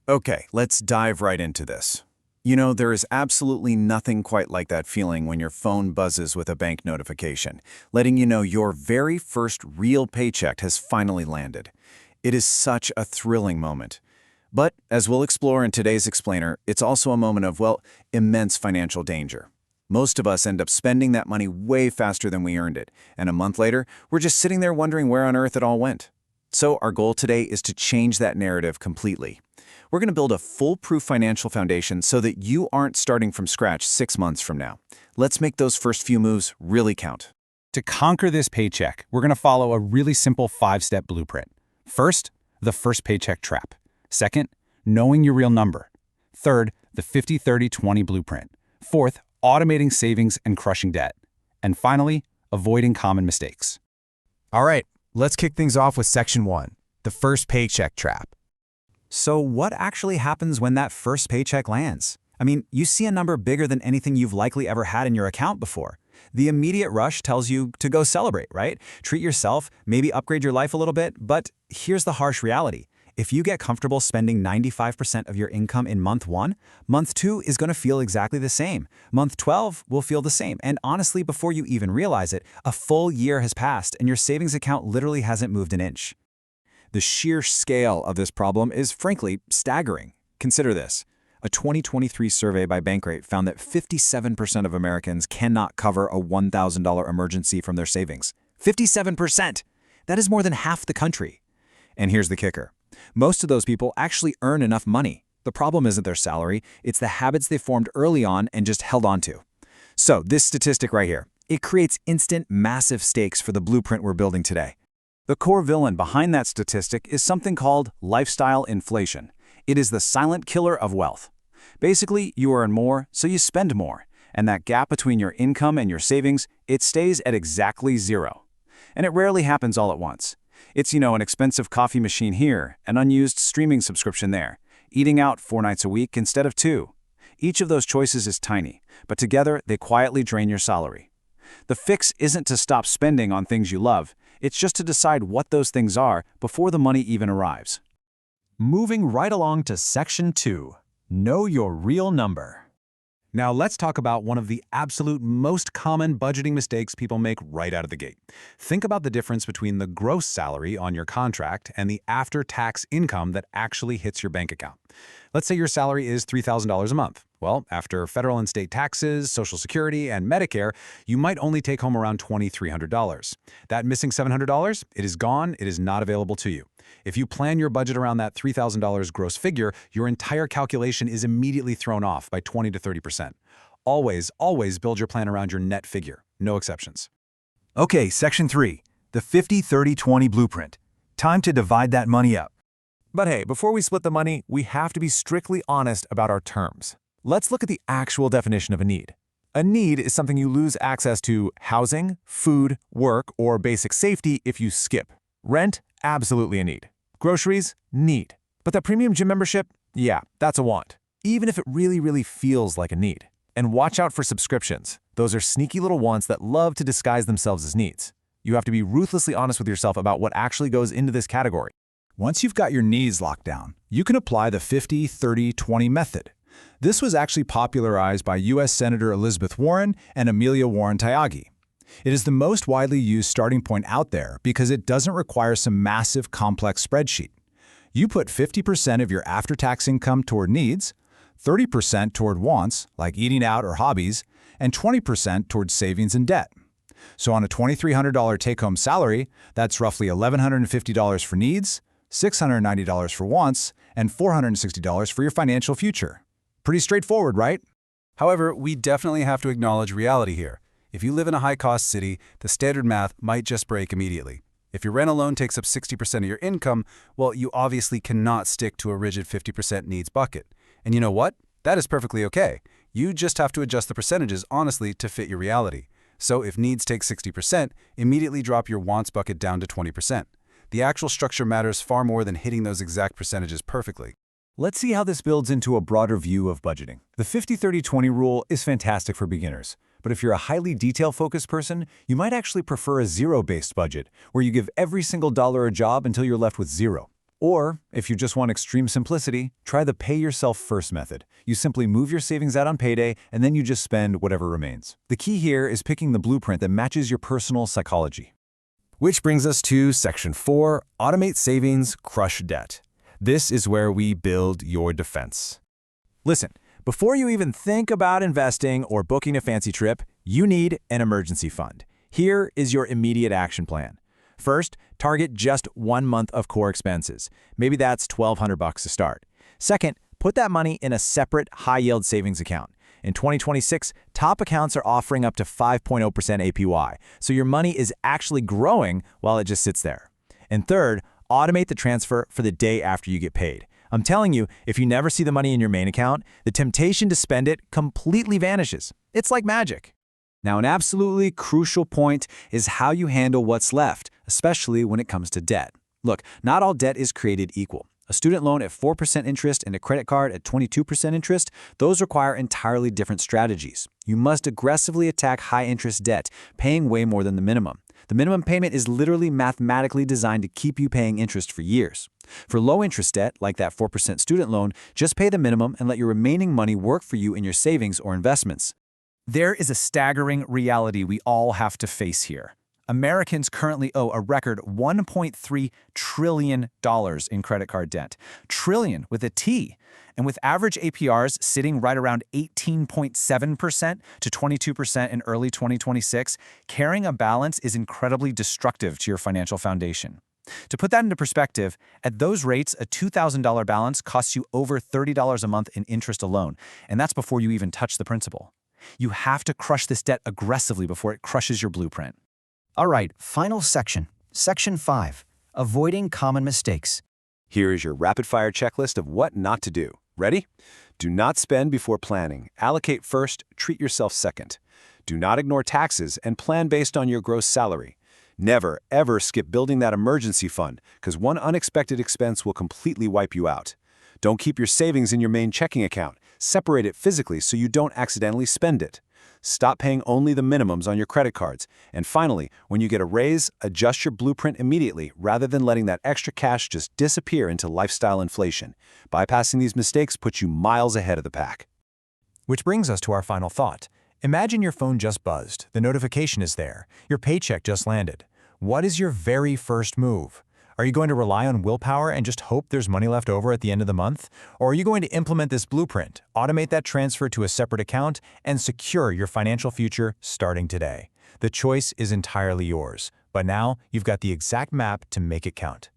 Okay, let's dive right into this. You know, there is absolutely nothing quite like that feeling when your phone buzzes with a bank notification, letting you know your very first real paycheck has finally landed. It is such a thrilling moment. But, as we'll explore in today's explainer, it's also a moment of, well, immense financial danger. Most of us end up spending that money way faster than we earned it, and a month later, we're just sitting there wondering where on earth it all went. So our goal today is to change that narrative completely. We're going to build a foolproof financial foundation so that you aren't starting from scratch 6 months from now. Let's make those first few moves really count. To conquer this paycheck, we're going to follow a really simple 5-step blueprint. First, the first paycheck trap. Second, knowing your real number. Third, the 50-30-20 blueprint. Fourth, automating savings and crushing debt. And finally, avoiding common mistakes. All right, let's kick things off with Section 1, the first paycheck trap. So what actually happens when that first paycheck lands? I mean, you see a number bigger than anything you've likely ever had in your account before. The immediate rush tells you to go celebrate, right? Treat yourself, maybe upgrade your life a little bit, but here's the harsh reality. If you get comfortable spending 95% of your income in month 1, month 2 is going to feel exactly the same. Month 12 will feel the same. And honestly, before you even realize it, a full year has passed and your savings account literally hasn't moved an inch. The sheer scale of this problem is frankly staggering. Consider this. A 2023 survey by Bankrate found that 57% of Americans cannot cover a $1,000 emergency from their savings. 57%! That is more than half the country. And here's the kicker. Most of those people actually earn enough money. The problem isn't their salary, it's the habits they formed early on and just held on to. So this statistic right here, it creates instant, massive stakes for the blueprint we're building today. The core villain behind that statistic is something called lifestyle inflation. It is the silent killer of wealth. Basically, you earn more, so you spend more. And that gap between your income and your savings, it stays at exactly zero. And it rarely happens all at once. It's, an expensive coffee machine here, an unused streaming subscription there, eating out 4 nights a week instead of 2. Each of those choices is tiny, but together they quietly drain your salary. The fix isn't to stop spending on things you love, it's just to decide what those things are before the money even arrives. Moving right along to Section 2, know your real number. Now let's talk about one of the absolute most common budgeting mistakes people make right out of the gate. Think about the difference between the gross salary on your contract and the after-tax income that actually hits your bank account. Let's say your salary is $3,000 a month. Well, after federal and state taxes, Social Security, and Medicare, you might only take home around $2,300. That missing $700, it is gone, it is not available to you. If you plan your budget around that $3,000 gross figure, your entire calculation is immediately thrown off by 20 to 30%. Always, always build your plan around your net figure. No exceptions. Okay, Section 3, the 50-30-20 blueprint. Time to divide that money up. But hey, before we split the money, we have to be strictly honest about our terms. Let's look at the actual definition of a need. A need is something you lose access to: housing, food, work, or basic safety if you skip. Rent, absolutely a need. Groceries, need. But that premium gym membership, yeah, that's a want. Even if it really feels like a need. And watch out for subscriptions. Those are sneaky little wants that love to disguise themselves as needs. You have to be ruthlessly honest with yourself about what actually goes into this category. Once you've got your needs locked down, you can apply the 50-30-20 method. This was actually popularized by U.S. Senator Elizabeth Warren and Amelia Warren Tyagi. It is the most widely used starting point out there because it doesn't require some massive, complex spreadsheet. You put 50% of your after-tax income toward needs, 30% toward wants, like eating out or hobbies, and 20% toward savings and debt. So on a $2,300 take-home salary, that's roughly $1,150 for needs, $690 for wants, and $460 for your financial future. Pretty straightforward, right? However, we definitely have to acknowledge reality here. If you live in a high-cost city, the standard math might just break immediately. If your rent alone takes up 60% of your income, well, you obviously cannot stick to a rigid 50% needs bucket. And you know what? That is perfectly okay. You just have to adjust the percentages honestly to fit your reality. So if needs take 60%, immediately drop your wants bucket down to 20%. The actual structure matters far more than hitting those exact percentages perfectly. Let's see how this builds into a broader view of budgeting. The 50-30-20 rule is fantastic for beginners. But if you're a highly detail-focused person, you might actually prefer a zero-based budget, where you give every single dollar a job until you're left with zero. Or, if you just want extreme simplicity, try the pay yourself first method. You simply move your savings out on payday, and then you just spend whatever remains. The key here is picking the blueprint that matches your personal psychology. Which brings us to Section 4, Automate Savings, Crush Debt. This is where we build your defense. Listen, before you even think about investing or booking a fancy trip, you need an emergency fund. Here is your immediate action plan. First, target just 1 month of core expenses. Maybe that's $1,200 to start. Second, put that money in a separate high-yield savings account. In 2026, top accounts are offering up to 5.0% APY, so your money is actually growing while it just sits there. And third, automate the transfer for the day after you get paid. I'm telling you, if you never see the money in your main account, the temptation to spend it completely vanishes. It's like magic. Now, an absolutely crucial point is how you handle what's left, especially when it comes to debt. Look, not all debt is created equal. A student loan at 4% interest and a credit card at 22% interest, those require entirely different strategies. You must aggressively attack high-interest debt, paying way more than the minimum. The minimum payment is literally mathematically designed to keep you paying interest for years. For low-interest debt, like that 4% student loan, just pay the minimum and let your remaining money work for you in your savings or investments. There is a staggering reality we all have to face here. Americans currently owe a record $1.3 trillion in credit card debt. Trillion with a T. And with average APRs sitting right around 18.7% to 22% in early 2026, carrying a balance is incredibly destructive to your financial foundation. To put that into perspective, at those rates, a $2,000 balance costs you over $30 a month in interest alone, and that's before you even touch the principal. You have to crush this debt aggressively before it crushes your blueprint. All right, final section. Section 5, Avoiding Common Mistakes. Here is your rapid-fire checklist of what not to do. Ready? Do not spend before planning. Allocate first, treat yourself second. Do not ignore taxes and plan based on your gross salary. Never, ever skip building that emergency fund, because one unexpected expense will completely wipe you out. Don't keep your savings in your main checking account. Separate it physically so you don't accidentally spend it. Stop paying only the minimums on your credit cards. And finally, when you get a raise, adjust your blueprint immediately rather than letting that extra cash just disappear into lifestyle inflation. Bypassing these mistakes puts you miles ahead of the pack. Which brings us to our final thought. Imagine your phone just buzzed. The notification is there. Your paycheck just landed. What is your very first move? Are you going to rely on willpower and just hope there's money left over at the end of the month? Or are you going to implement this blueprint, automate that transfer to a separate account, and secure your financial future starting today? The choice is entirely yours, but now you've got the exact map to make it count.